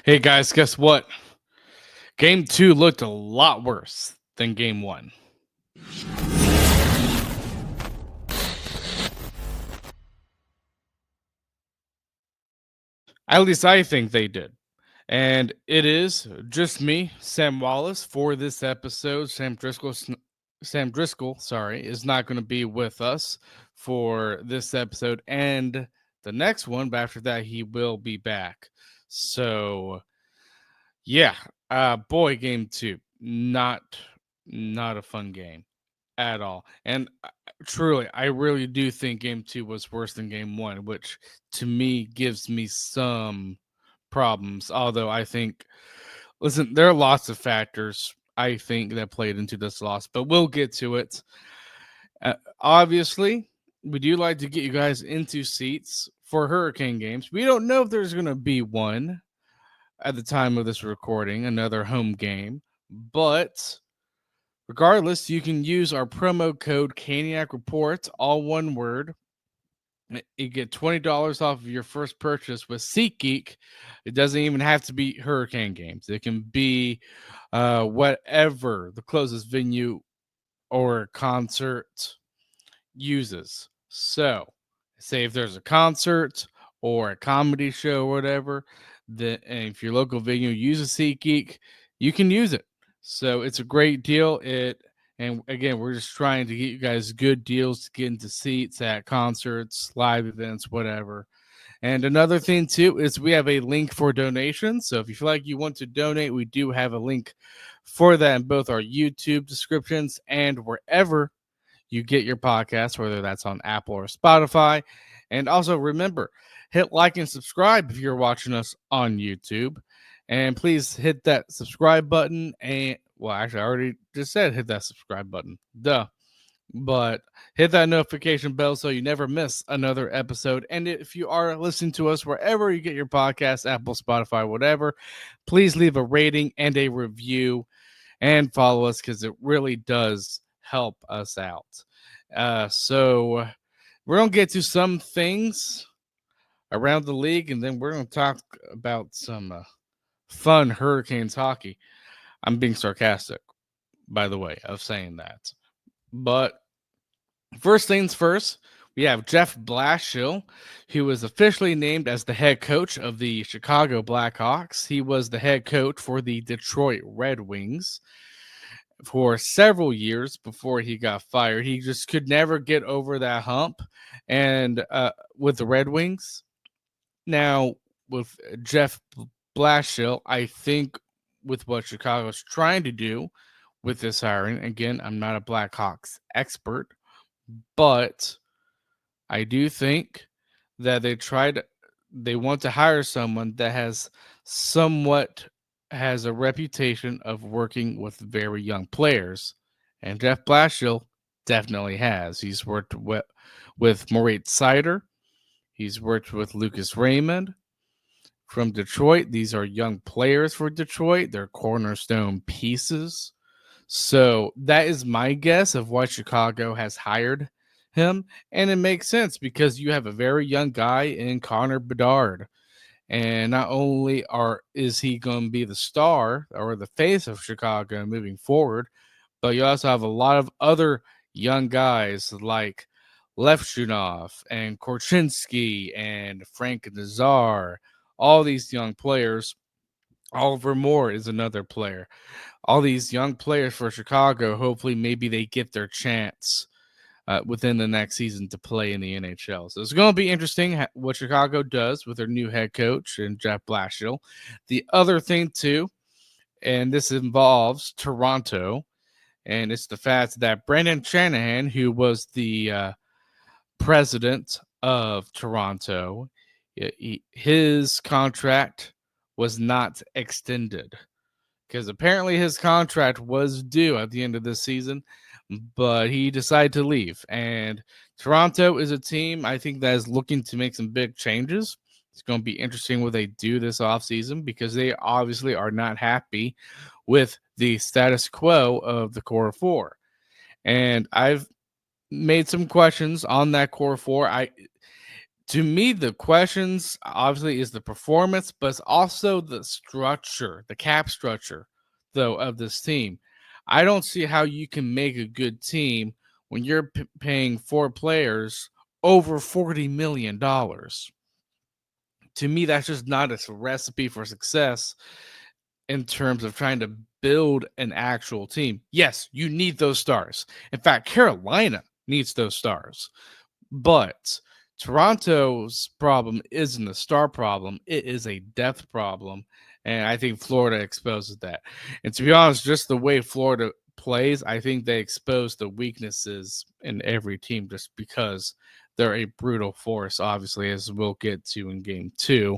Hey guys, guess what? Game two looked a lot worse than game one. At least I think they did. And it is just me, Sam Wallace, for this episode. Sam Driscoll, sorry, is not going to be with us for this episode and the next one. But after that, he will be back. So yeah, boy, game two, not a fun game at all. And truly, I really do think game two was worse than game one, which to me gives me some problems. Although I think, listen, there are lots of factors I think that played into this loss, but we'll get to it. Obviously, we do like to get you guys into seats for Hurricane games. We don't know if there's going to be one at the time of this recording, another home game, but regardless, you can use our promo code Caniac Report, all one word. You get $20 off of your first purchase with SeatGeek. It doesn't even have to be Hurricane games. It can be whatever the closest venue or concert uses. So, say if there's a concert or a comedy show or whatever, that and if your local venue uses SeatGeek, you can use it. So it's a great deal. And again, we're just trying to get you guys good deals to get into seats at concerts, live events, whatever. And another thing too is we have a link for donations. So if you feel like you want to donate, we do have a link for that in both our YouTube descriptions and wherever you get your podcast, whether that's on Apple or Spotify. And also remember, hit like and subscribe if you're watching us on YouTube. And please hit that subscribe button. And well, actually, I already just said hit that subscribe button. Duh. But hit that notification bell so you never miss another episode. And if you are listening to us wherever you get your podcast, Apple, Spotify, whatever, please leave a rating and a review and follow us because it really does help us out. So we're going to get to some things around the league, and then we're going to talk about some fun Hurricanes hockey. I'm being sarcastic, by the way, of saying that. But first things first, we have Jeff Blashill, who was officially named as the head coach of the Chicago Blackhawks. He was the head coach for the Detroit Red Wings for several years before he got fired. He just could never get over that hump. And with the Red Wings, now with Jeff Blashill, I think with what Chicago's trying to do with this hiring, again, I'm not a Blackhawks expert, but I do think that they want to hire someone that has a reputation of working with very young players, and Jeff Blashill definitely has. He's worked with Moritz Seider. He's worked with Lucas Raymond from Detroit. These are young players for Detroit. They're cornerstone pieces. So that is my guess of why Chicago has hired him. And it makes sense because you have a very young guy in Connor Bedard. And not only is he going to be the star or the face of Chicago moving forward, but you also have a lot of other young guys like Levshunov and Korchinski and Frank Nazar, all these young players. Oliver Moore is another player. All these young players for Chicago, hopefully, maybe they get their chance within the next season to play in the NHL. So it's going to be interesting what Chicago does with their new head coach and Jeff Blashill. The other thing, too, and this involves Toronto, and it's the fact that Brandon Shanahan, who was the president of Toronto, his contract was not extended because apparently his contract was due at the end of this season, but he decided to leave. And Toronto is a team I think that is looking to make some big changes. It's going to be interesting what they do this offseason because they obviously are not happy with the status quo of the core four. And I've made some questions on that core four. To me, the questions obviously is the performance, but it's also the structure, the cap structure, though, of this team. I don't see how you can make a good team when you're paying 4 players over $40 million. To me, that's just not a recipe for success in terms of trying to build an actual team. Yes, you need those stars. In fact, Carolina needs those stars. But Toronto's problem isn't a star problem, it is a depth problem. And I think Florida exposes that. And to be honest, just the way Florida plays, I think they expose the weaknesses in every team just because they're a brutal force, obviously, as we'll get to in game 2.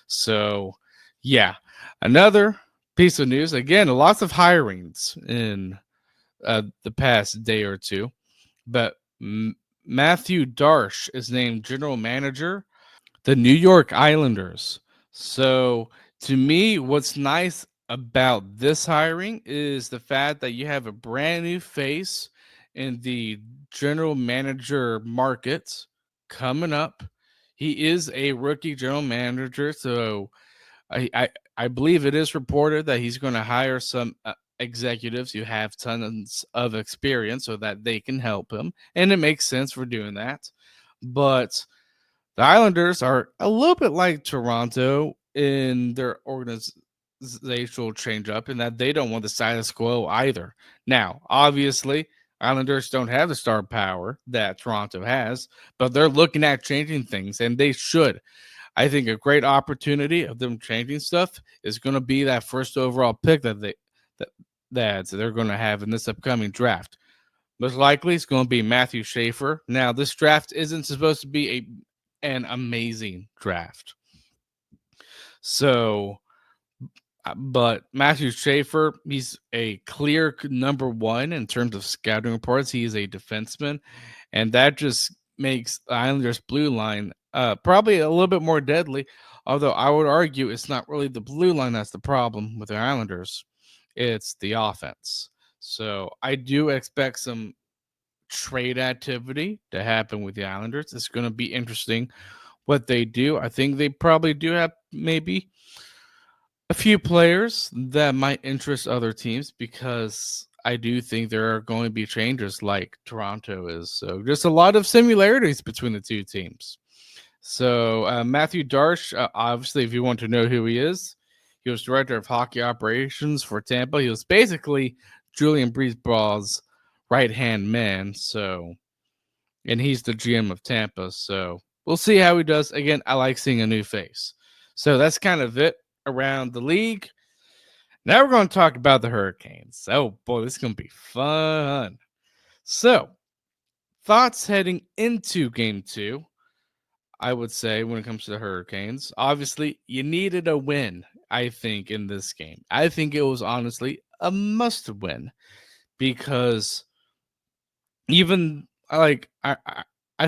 So, yeah, another piece of news. Again, lots of hirings in the past day or two, but Matthew Darsh is named general manager, the New York Islanders. So, to me, what's nice about this hiring is the fact that you have a brand new face in the general manager market coming up. He is a rookie general manager, so I believe it is reported that he's going to hire some executives who have tons of experience so that they can help him, and it makes sense for doing that. But the Islanders are a little bit like Toronto in their organizational change up in that they don't want the status quo either. Now, obviously, Islanders don't have the star power that Toronto has, but they're looking at changing things, and they should. I think a great opportunity of them changing stuff is going to be that first overall pick that that they're going to have in this upcoming draft. Most likely, it's going to be Matthew Schaefer. Now, this draft isn't supposed to be an amazing draft, so but Matthew Schaefer, he's a clear number one in terms of scouting reports. He is a defenseman, and that just makes the Islanders' blue line probably a little bit more deadly. Although I would argue it's not really the blue line that's the problem with the Islanders, it's the offense. So I do expect some trade activity to happen with the Islanders. It's going to be interesting what they do. I think they probably do have maybe a few players that might interest other teams because I do think there are going to be changes like Toronto is. So just a lot of similarities between the two teams. So Matthew Darsh, obviously, if you want to know who he was director of hockey operations for Tampa. He was basically Julian Breesball's right hand man. So, and he's the GM of Tampa. So we'll see how he does. Again, I like seeing a new face. So that's kind of it around the league. Now we're going to talk about the Hurricanes. Oh boy, this is going to be fun. So, thoughts heading into game 2, I would say, when it comes to the Hurricanes. Obviously, you needed a win, I think, in this game. I think it was honestly a must win because even I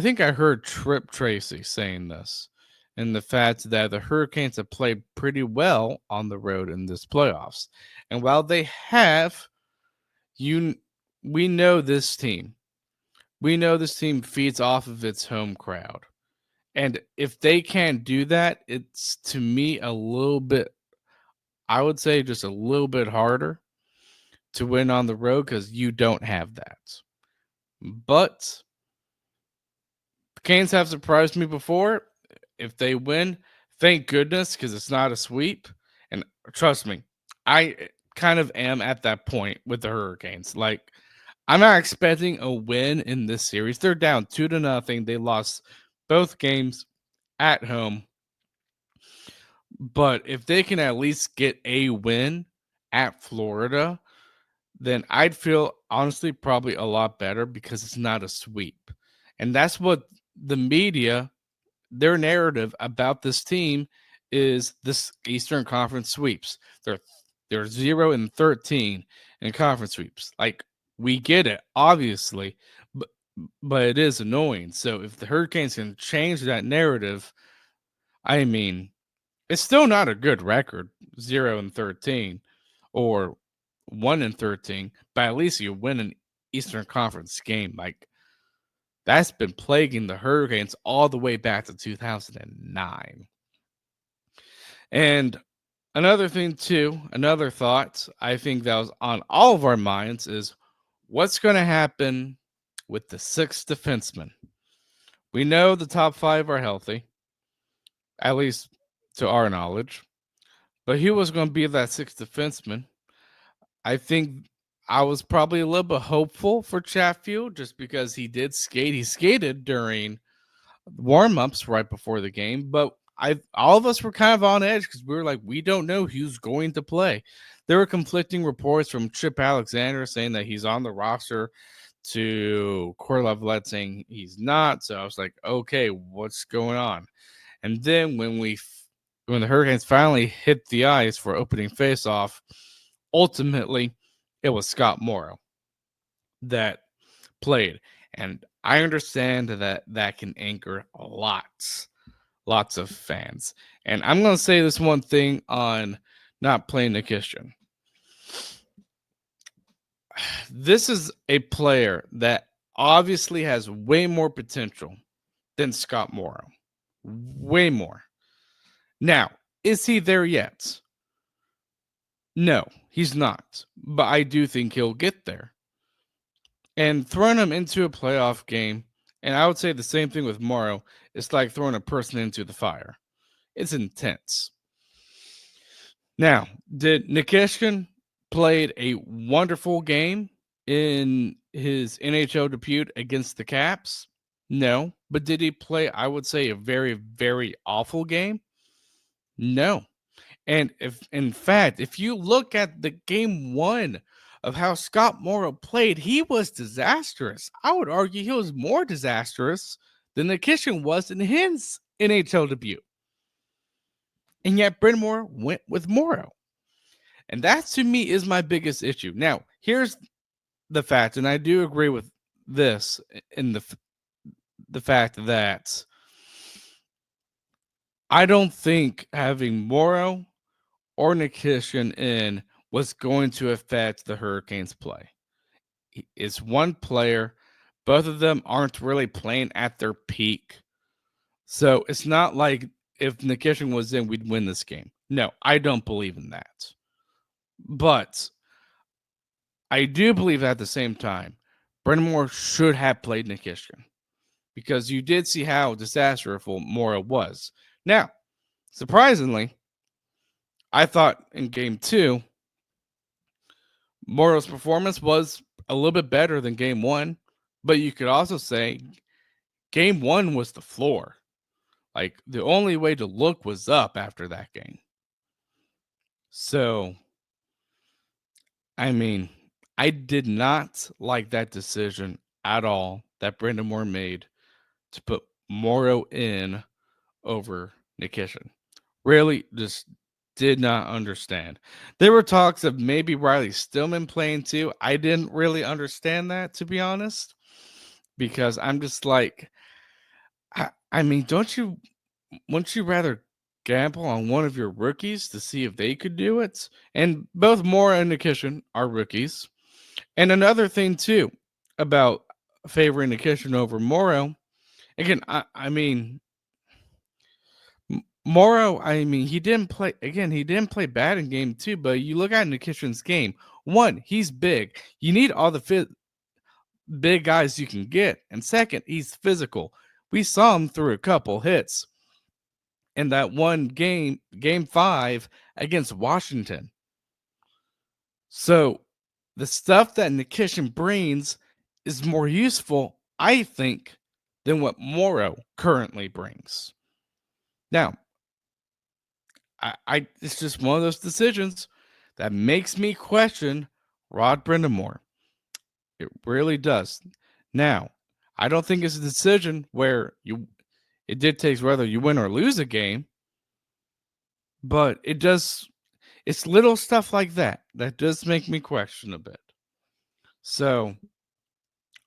think I heard Trip Tracy saying this, and the fact that the Hurricanes have played pretty well on the road in this playoffs. And while they have, you we know this team. We know this team feeds off of its home crowd. And if they can't do that, it's to me a little bit, I would say just a little bit harder to win on the road because you don't have that. But the Canes have surprised me before. If they win, thank goodness because it's not a sweep. And trust me, I kind of am at that point with the Hurricanes. Like, I'm not expecting a win in this series. They're down 2-0. They lost both games at home. But if they can at least get a win at Florida, then I'd feel honestly probably a lot better because it's not a sweep. And that's what the media, their narrative about this team is this Eastern Conference sweeps. They're 0-13 in conference sweeps. Like, we get it, obviously, but it is annoying. So if the Hurricanes can change that narrative, I mean, it's still not a good record, 0-13 or 1-13, but at least you win an Eastern Conference game. Like, That's been plaguing the Hurricanes all the way back to 2009. And another thing, too, another thought I think that was on all of our minds is what's going to happen with the sixth defenseman? We know the top five are healthy, at least to our knowledge, but he was going to be that sixth defenseman. I think I was probably a little bit hopeful for Chatfield just because he did skate. He skated during warm-ups right before the game, but all of us were kind of on edge because we were like, we don't know who's going to play. There were conflicting reports from Chip Alexander saying that he's on the roster to Corey Lavalette saying he's not. So I was like, okay, what's going on? And then when the Hurricanes finally hit the ice for opening faceoff, ultimately it was Scott Morrow that played. And I understand that can anger lots of fans. And I'm going to say this one thing on not playing Nikishin. This is a player that obviously has way more potential than Scott Morrow. Way more. Now, is he there yet? No, he's not. But I do think he'll get there. And throwing him into a playoff game, and I would say the same thing with Morrow, it's like throwing a person into the fire. It's intense. Now, did Nikishkin played a wonderful game in his NHL debut against the Caps? No. But did he play, I would say, a very, very awful game? No. And in fact, if you look at the game one of how Scott Morrow played, he was disastrous. I would argue he was more disastrous than Nikishin was in his NHL debut. And yet Brind'Amour went with Morrow. And that to me is my biggest issue. Now, here's the fact, and I do agree with this in the fact that I don't think having Morrow or Nikishin in was going to affect the Hurricanes' play. It's one player. Both of them aren't really playing at their peak. So it's not like if Nikishin was in, we'd win this game. No, I don't believe in that. But I do believe at the same time, Brind'Amour should have played Nikishin because you did see how disastrous Morrow was. Now, surprisingly, I thought in game two, Morrow's performance was a little bit better than game one, but you could also say game one was the floor. Like the only way to look was up after that game. So, I mean, I did not like that decision at all that Brind'Amour made to put Morrow in over Nikishin. Really just did not understand. There were talks of maybe Riley Stillman playing too. I didn't really understand that, to be honest, because I'm just like, I mean, wouldn't you rather gamble on one of your rookies to see if they could do it? And both Morrow and Nikishin are rookies. And another thing too about favoring Nikishin over Morrow, again, I mean, Morrow, I mean, he didn't play again. He didn't play bad in game two, but you look at Nikishin's game. One, he's big. You need all the big guys you can get, and second, he's physical. We saw him through a couple hits in that one game, game 5 against Washington. So the stuff that Nikishin brings is more useful, I think, than what Morrow currently brings. Now, I it's just one of those decisions that makes me question Rod Brind'Amour. It really does. Now, I don't think it's a decision where it dictates whether you win or lose a game, but it's little stuff like that that does make me question a bit. So,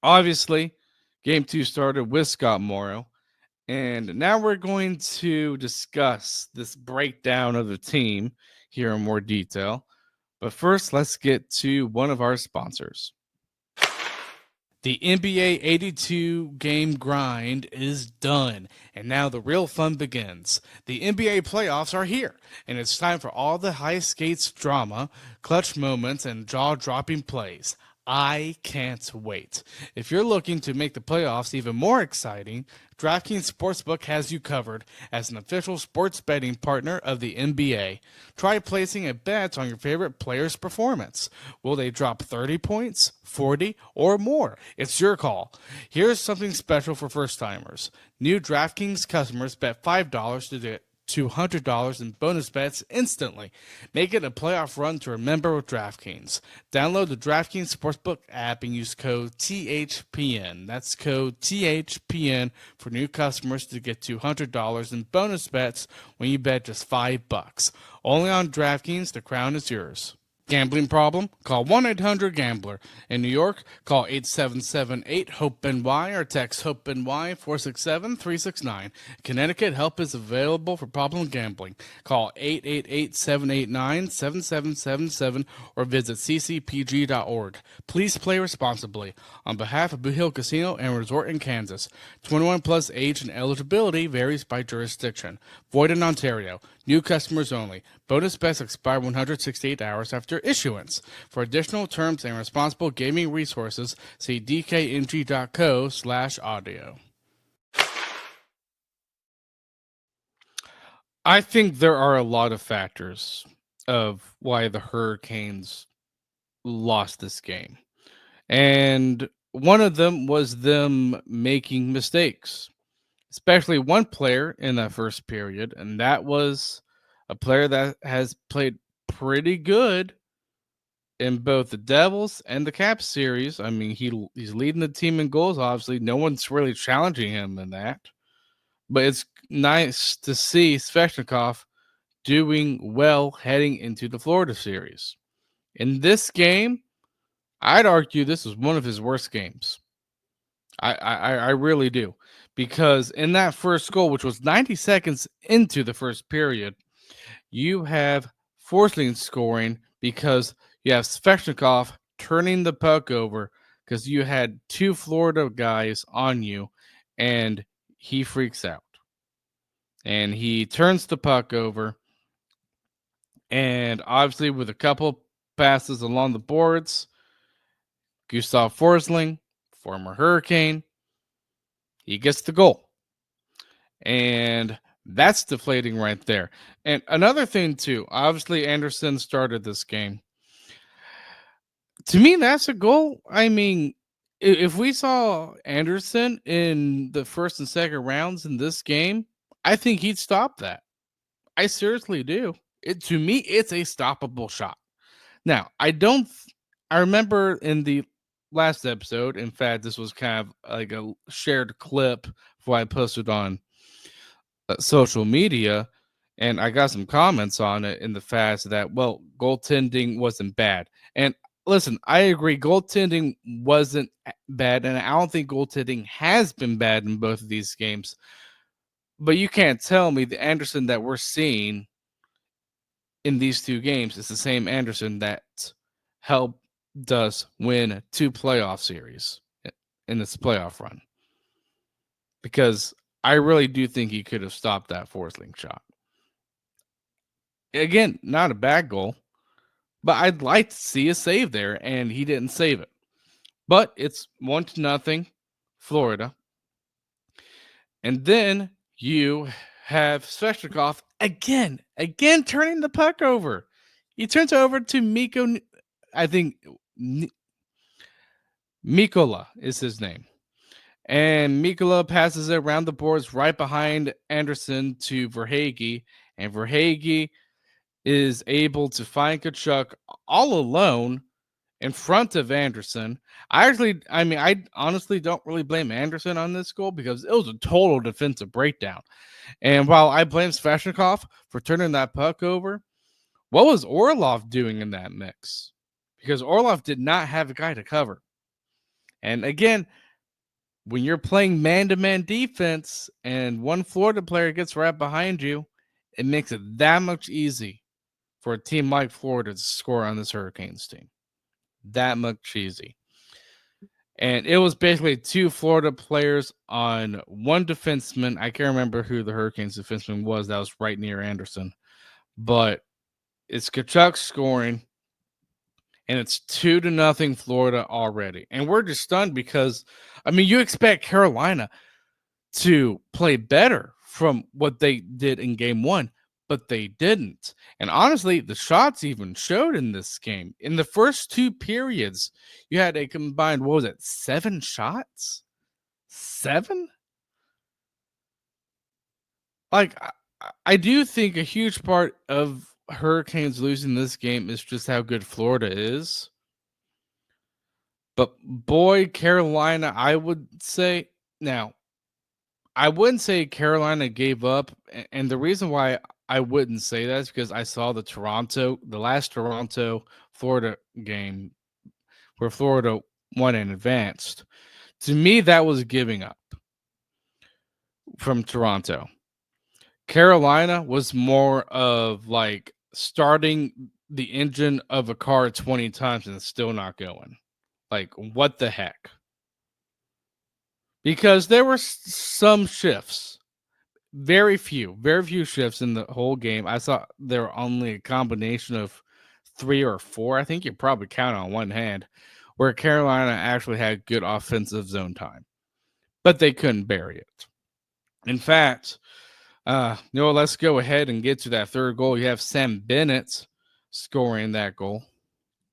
obviously, game 2 started with Scott Morrow. And now we're going to discuss this breakdown of the team here in more detail. But first, let's get to one of our sponsors. The NBA 82 game grind is done, and now the real fun begins. The NBA playoffs are here, and it's time for all the high skates drama, clutch moments, and jaw dropping plays. I can't wait. If you're looking to make the playoffs even more exciting, DraftKings Sportsbook has you covered as an official sports betting partner of the NBA. Try placing a bet on your favorite player's performance. Will they drop 30 points, 40, or more? It's your call. Here's something special for first timers. New DraftKings customers bet $5 to get $200 in bonus bets instantly. Make it a playoff run to remember with DraftKings. Download the DraftKings Sportsbook app and use code THPN. That's code THPN for new customers to get $200 in bonus bets when you bet just $5. Only on DraftKings, the crown is yours. Gambling problem? Call 1-800-GAMBLER. In New York, call 877-8-HOPE-NY or text HOPE-NY 467-369. Connecticut, help is available for problem gambling. Call 888-789-7777 or visit ccpg.org. Please play responsibly. On behalf of Blue Hill Casino and Resort in Kansas, 21 plus age and eligibility varies by jurisdiction. Void in Ontario. New customers only. Bonus bets expire 168 hours after issuance. For additional terms and responsible gaming resources, see dkng.co/audio. I think there are a lot of factors of why the Hurricanes lost this game. And one of them was them making mistakes, especially one player in that first period, and that was a player that has played pretty good in both the Devils and the Caps series. I mean, he's leading the team in goals. Obviously, no one's really challenging him in that, but it's nice to see Svechnikov doing well heading into the Florida series. In this game, I'd argue this was one of his worst games. I really do, because in that first goal, which was 90 seconds into the first period, you have Forsling scoring because you have Svechnikov turning the puck over because you had two Florida guys on you, and he freaks out. And he turns the puck over, and obviously with a couple passes along the boards, Gustav Forsling, former Hurricane, he gets the goal. And that's deflating right there. And another thing, too, obviously Anderson started this game. To me, that's a goal. I mean, if we saw Anderson in the first and second rounds in this game, I think he'd stop that. I seriously do. To me, it's a stoppable shot. Now, I remember in the last episode, in fact, this was kind of like a shared clip before I posted on social media, and I got some comments on it in the fact that, well, goaltending wasn't bad. And listen, I agree, goaltending wasn't bad, and I don't think goaltending has been bad in both of these games. But you can't tell me the Anderson that we're seeing in these two games is the same Anderson that helped us win 2 playoff series in this playoff run. Because I really do think he could have stopped that Forsling shot. Again, not a bad goal, but I'd like to see a save there, and he didn't save it. But it's 1-0 Florida. And then you have Svechnikov again turning the puck over. He turns over to Mikko, I think Mikola is his name. And Mikola passes it around the boards right behind Anderson to Verhaeghe. And Verhaeghe is able to find Kachuk all alone in front of Anderson. I honestly don't really blame Anderson on this goal because it was a total defensive breakdown. And while I blame Svechnikov for turning that puck over, what was Orlov doing in that mix? Because Orlov did not have a guy to cover. And again, when you're playing man-to-man defense and one Florida player gets right behind you, it makes it that much easy for a team like Florida to score on this Hurricanes team. That much easy. And it was basically two Florida players on one defenseman. I can't remember who the Hurricanes defenseman was that was right near Anderson, but it's Kachuk scoring, and it's 2-0 Florida already. And we're just stunned because, I mean, you expect Carolina to play better from what they did in game one, but they didn't. And honestly, the shots even showed in this game. In the first two periods, you had a combined, what was it, 7 shots? 7? Like, I do think a huge part of Hurricanes losing this game is just how good Florida is. But boy, Carolina, I would say now, I wouldn't say Carolina gave up. And the reason why I wouldn't say that is because I saw the last Toronto Florida game where Florida won and advanced. To me, that was giving up from Toronto. Carolina was more of like starting the engine of a car 20 times and it's still not going. Like, what the heck? Because there were some shifts, very few shifts in the whole game. I saw there were only a combination of 3 or 4. I think you probably count on one hand where Carolina actually had good offensive zone time, but they couldn't bury it. In fact, let's go ahead and get to that third goal. You have Sam Bennett scoring that goal.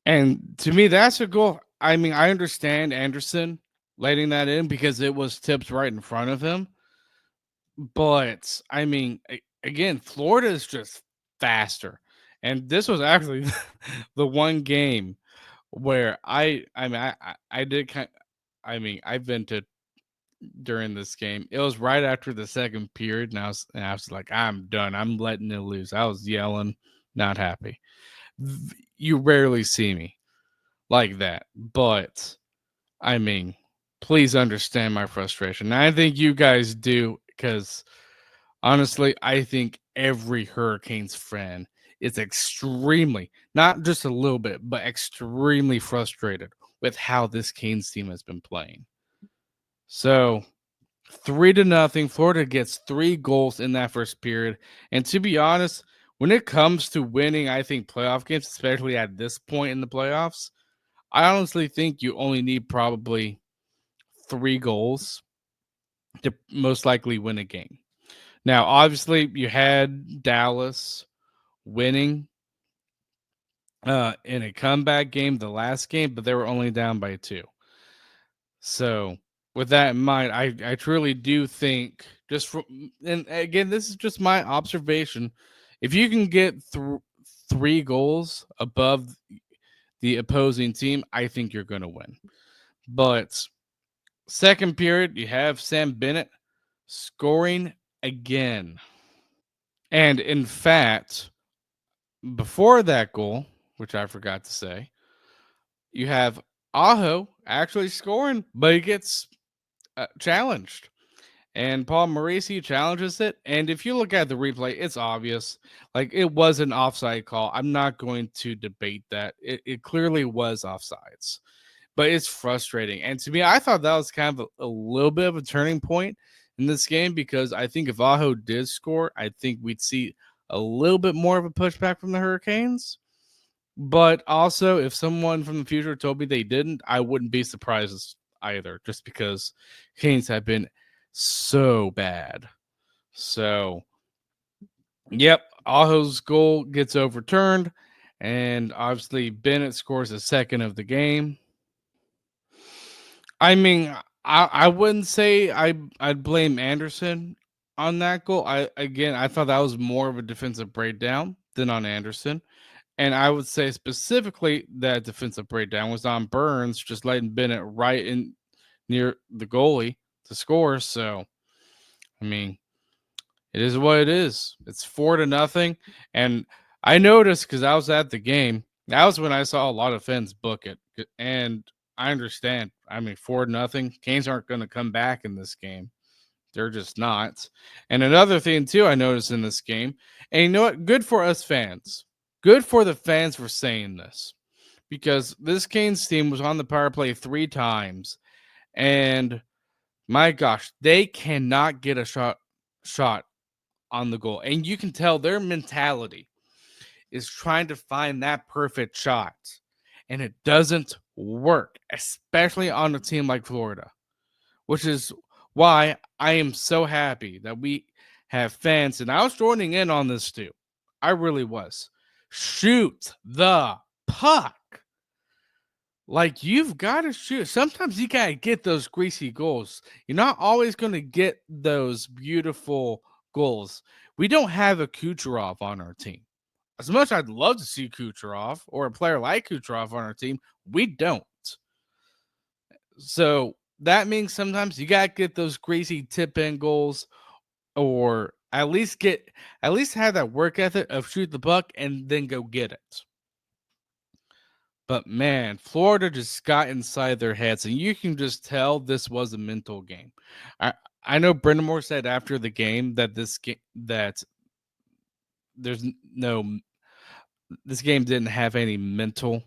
And to me, that's a goal. I mean, I understand Anderson letting that in because it was tipped right in front of him. But I mean, again, Florida is just faster. And this was actually the one game where I did I vented during this game. It was right after the second period, and I was like, I'm done. I'm letting it loose. I was yelling, not happy. You rarely see me like that, but I mean, please understand my frustration. And I think you guys do because honestly, I think every Hurricanes fan is extremely, not just a little bit, but extremely frustrated with how this Canes team has been playing. So 3-0. Florida gets 3 goals in that first period. And to be honest, when it comes to winning, I think playoff games, especially at this point in the playoffs, I honestly think you only need probably 3 goals to most likely win a game. Now, obviously, you had Dallas winning in a comeback game, the last game, but they were only down by 2. So, with that in mind, I truly do think and again, this is just my observation. If you can get 3 goals above the opposing team, I think you're going to win. But second period, you have Sam Bennett scoring again. And in fact, before that goal, which I forgot to say, you have Aho actually scoring, but he gets challenged. And Paul Maurice challenges it. And if you look at the replay, it's obvious. Like, it was an offside call. I'm not going to debate that. It clearly was offsides. But it's frustrating. And to me, I thought that was kind of a little bit of a turning point in this game because I think if Aho did score, I think we'd see a little bit more of a pushback from the Hurricanes. But also, if someone from the future told me they didn't, I wouldn't be surprised either, just because Canes have been so bad. So, yep, Aho's goal gets overturned, and obviously Bennett scores a second of the game. I mean, I wouldn't say I'd blame Anderson on that goal. I thought that was more of a defensive breakdown than on Anderson. And I would say specifically that defensive breakdown was on Burns, just letting Bennett right in near the goalie to score. So, I mean, it is what it is. It's 4-0. And I noticed because I was at the game, that was when I saw a lot of fans book it. And I understand. I mean, 4-0. Canes aren't going to come back in this game. They're just not. And another thing, too, I noticed in this game, and you know what? Good for us fans. Good for the fans for saying this. Because this Canes team was on the power play 3 times And my gosh, they cannot get a shot on the goal. And you can tell their mentality is trying to find that perfect shot. And it doesn't work, especially on a team like Florida, which is why I am so happy that we have fans. And I was joining in on this too. I really was. Shoot the puck. Like, you've got to shoot. Sometimes you got to get those greasy goals. You're not always going to get those beautiful goals. We don't have a Kucherov on our team. As much as I'd love to see Kucherov or a player like Kucherov on our team, we don't. So that means sometimes you got to get those greasy tip in goals, or at least have that work ethic of shoot the puck and then go get it. But man, Florida just got inside their heads, and you can just tell this was a mental game. I I know Brendan Moore said after the game that there's no this game didn't have any mental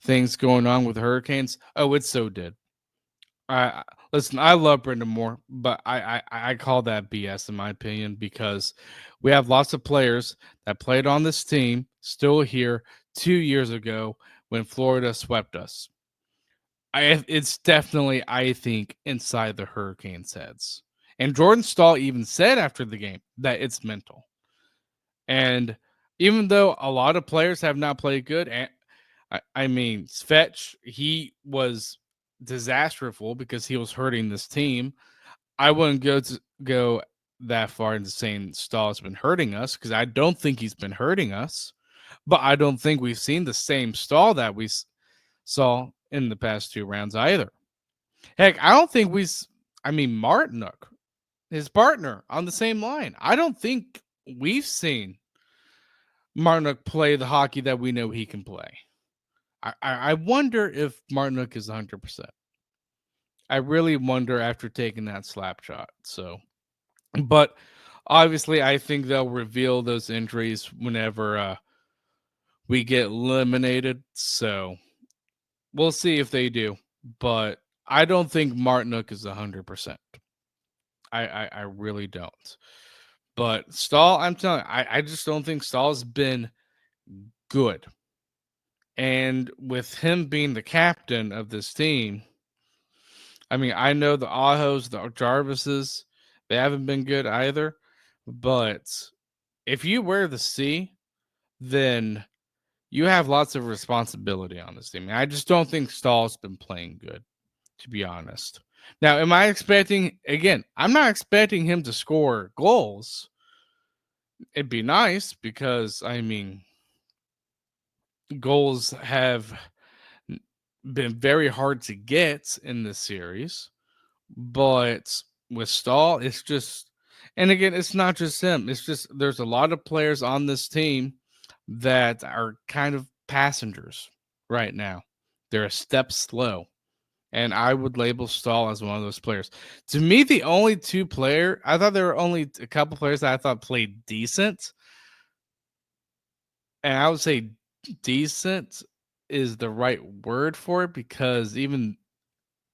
things going on with the Hurricanes. Oh, it so did. I listen. I love Brendan Moore, but I call that BS in my opinion, because we have lots of players that played on this team still here 2 years ago when Florida swept us. It's definitely, I think, inside the Hurricanes' heads. And Jordan Stahl even said after the game that it's mental. And even though a lot of players have not played good, and I mean, Svetch, he was disasterful because he was hurting this team. I wouldn't go that far into saying Stahl's been hurting us, because I don't think he's been hurting us. But I don't think we've seen the same Stahl that we saw in the past two rounds either. Heck, I don't think I mean, Martinook, his partner on the same line. I don't think we've seen Martinook play the hockey that we know he can play. I wonder if Martinook is 100%. I really wonder after taking that slap shot. So, but obviously, I think they'll reveal those injuries whenever we get eliminated. So we'll see if they do. But I don't think Martinook is 100%. I really don't. But Stahl, I'm telling you, I just don't think Stahl's been good. And with him being the captain of this team, I mean, I know the Ahos, the Jarvises, they haven't been good either. But if you wear the C, then you have lots of responsibility on this team. I just don't think Stahl's been playing good, to be honest. Now, am I expecting, again, I'm not expecting him to score goals. It'd be nice because, I mean, goals have been very hard to get in this series. But with Stahl, it's just, and again, it's not just him. It's just there's a lot of players on this team that are kind of passengers right now. They're a step slow. And I would label Stahl as one of those players. To me, the only I thought there were only a couple players that I thought played decent. And I would say decent is the right word for it, because even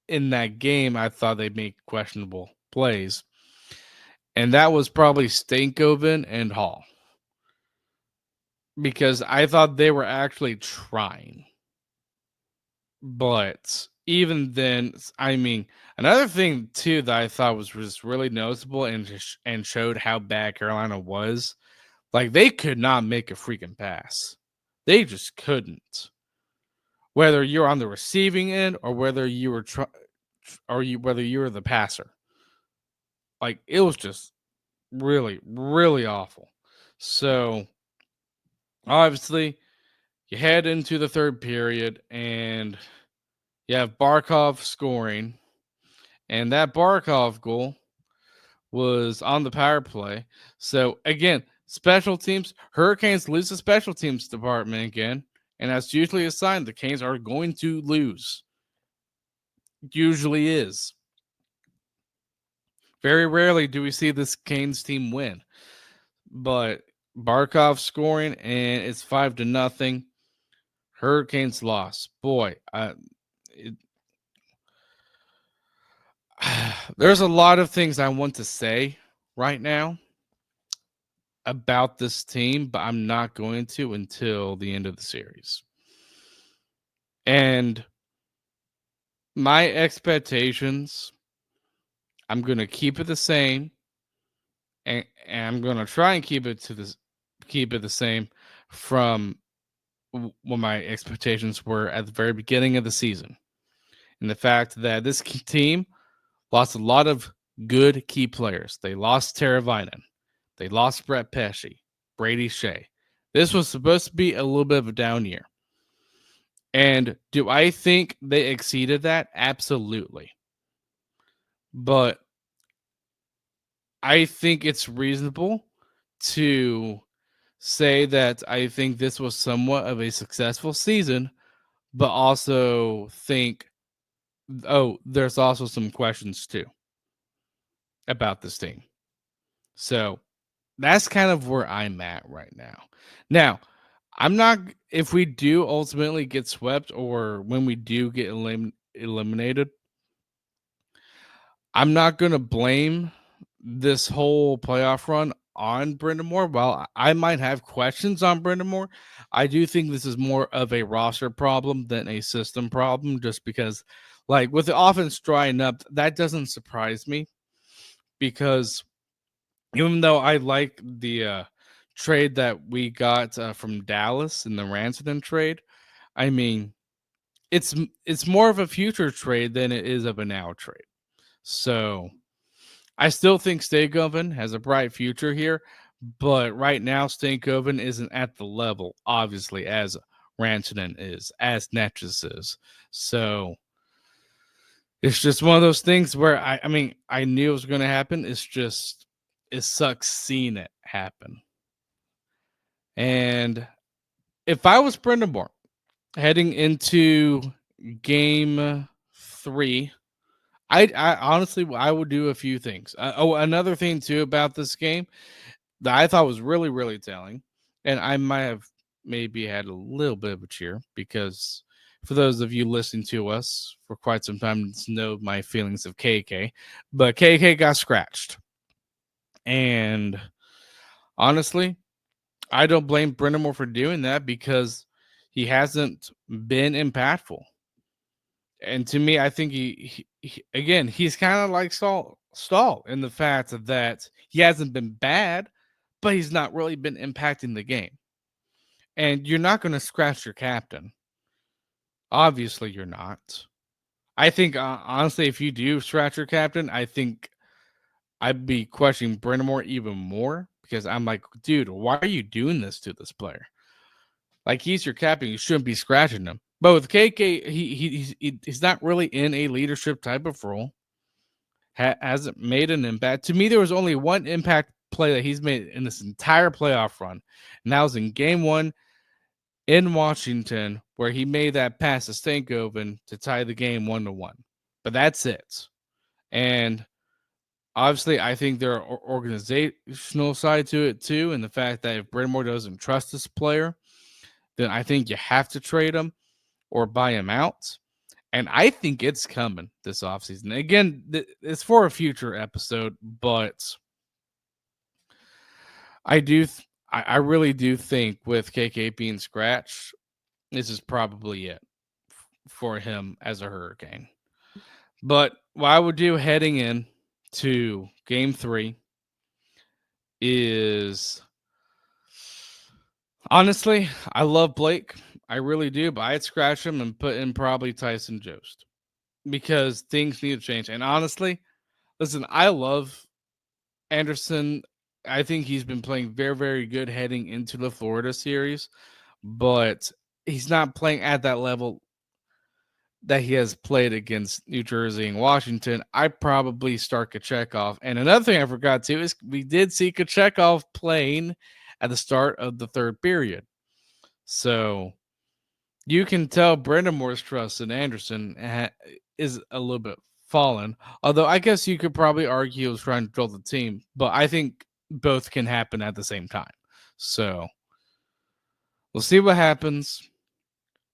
in that game, I thought they made questionable plays. And that was probably Stankoven and Hall, because I thought they were actually trying. But even then, I mean, another thing too that I thought was just really noticeable and showed how bad Carolina was, like, they could not make a freaking pass. They just couldn't. Whether you're on the receiving end or whether you were whether you were the passer, like, it was just really, really awful. So obviously, you head into the third period and you have Barkov scoring, and that Barkov goal was on the power play. So again, special teams, Hurricanes lose the special teams department again, and that's usually a sign the Canes are going to lose. Usually is. Very rarely do we see this Canes team win. But Barkov scoring, and it's 5-0. Hurricanes lost. Boy, There's a lot of things I want to say right now about this team, but I'm not going to until the end of the series. And my expectations, I'm going to keep it the same, and I'm going to try and keep it the same from what my expectations were at the very beginning of the season. And the fact that this team lost a lot of good key players. They lost Teravainen. They lost Brett Pesce, Brady Shea. This was supposed to be a little bit of a down year. And do I think they exceeded that? Absolutely. But I think it's reasonable to say that I think this was somewhat of a successful season, but also think, oh, there's also some questions too about this team. So that's kind of where I'm at right now. Now, I'm not, if we do ultimately get swept or when we do get eliminated, I'm not going to blame this whole playoff run on Brendan Moore. While I might have questions on Brendan Moore, I do think this is more of a roster problem than a system problem, just because, like, with the offense drying up, that doesn't surprise me because even though I like the trade that we got from Dallas in the Ranson trade, I mean, it's more of a future trade than it is of a now trade. So I still think Stankoven has a bright future here, but right now Stankoven isn't at the level, obviously, as Rantanen is, as Netches is. So it's just one of those things where I mean, I knew it was going to happen. It's just it sucks seeing it happen. And if I was Brendan Moore heading into game 3, I honestly I would do a few things. Another thing too about this game that I thought was really really telling, and I might have maybe had a little bit of a cheer because for those of you listening to us for quite some time know my feelings of KK, but KK got scratched, and honestly, I don't blame Brendan Moore for doing that because he hasn't been impactful. And to me, I think again, he's kind of like Stall in the fact that he hasn't been bad, but he's not really been impacting the game. And you're not going to scratch your captain. Obviously, you're not. I think, honestly, if you do scratch your captain, I think I'd be questioning Brendan Moore even more because I'm like, dude, why are you doing this to this player? Like, he's your captain. You shouldn't be scratching him. But with KK, he's not really in a leadership type of role. Hasn't made an impact. To me, there was only one impact play that he's made in this entire playoff run, and that was in Game 1 in Washington, where he made that pass to Stankoven to tie the game 1-1. But that's it. And obviously, I think there are organizational side to it too, and the fact that if Brandon Moore doesn't trust this player, then I think you have to trade him or buy him out. And I think it's coming this offseason. Again, it's for a future episode, but I really do think with KK being scratched, this is probably it for him as a Hurricane. But what I would do heading in to game 3 is honestly, I love Blake. I really do, but I'd scratch him and put in probably Tyson Jost because things need to change. And honestly, listen, I love Anderson. I think he's been playing very, very good heading into the Florida series, but he's not playing at that level that he has played against New Jersey and Washington. I probably start Kochetkov. And another thing I forgot too is we did see Kochetkov playing at the start of the third period. So you can tell Brendan Moore's trust in Anderson is a little bit fallen. Although I guess you could probably argue he was trying to control the team, but I think both can happen at the same time. So we'll see what happens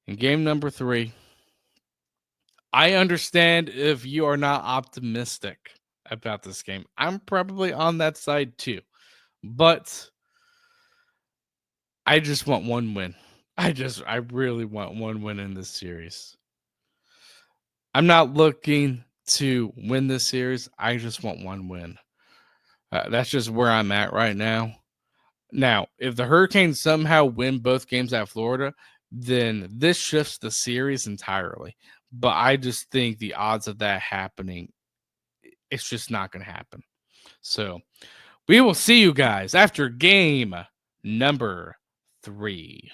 in game number 3. I understand if you are not optimistic about this game. I'm probably on that side too. But I just want one win. I really want one win in this series. I'm not looking to win this series. I just want one win. That's just where I'm at right now. Now, if the Hurricanes somehow win both games at Florida, then this shifts the series entirely. But I just think the odds of that happening, it's just not going to happen. So we will see you guys after game number 3.